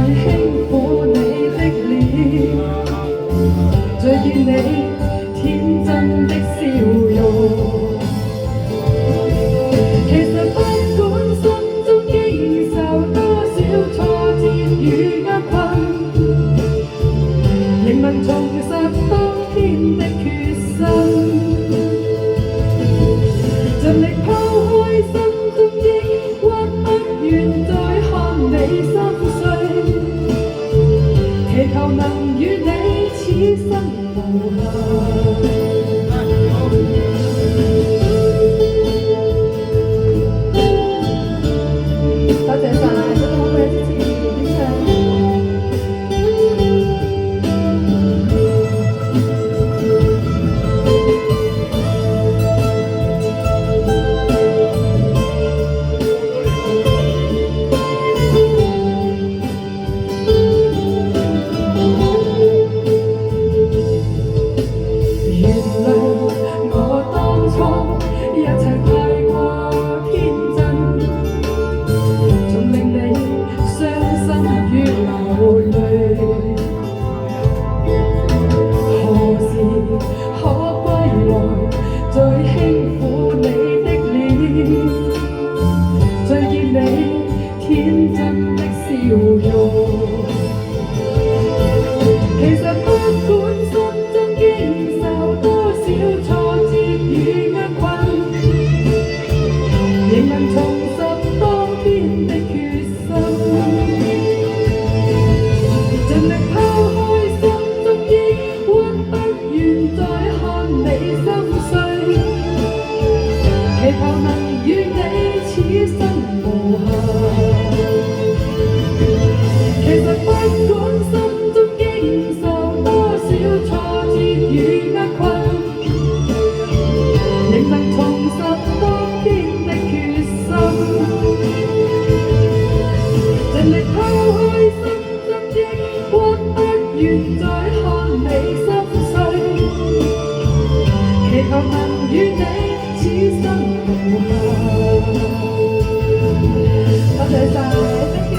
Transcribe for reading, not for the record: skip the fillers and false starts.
輕撫你的臉，再見你天真的笑容。其實不管心中經受多少挫折與厄困，仍能重拾當天的決心，盡力拋開心中抑鬱，不願再看你心碎，祈求能與你此生無憾。多謝晒，真係好嘅支持點唱。原諒我當初一切太過天真，總令你傷心與流淚。何時可歸來，再輕撫你的臉，再見你天真的笑容。其實不管心中經受多少挫折與厄困，仍能重拾當天的決心，盡力拋開心中抑鬱，不願再看你心碎，祈求能與你此生無憾。其實不管心中經受多少挫折與厄困，仍能重拾當天的決心，盡力拋開心中抑鬱，不願再看你心碎，祈求能與你此生無憾。多謝晒。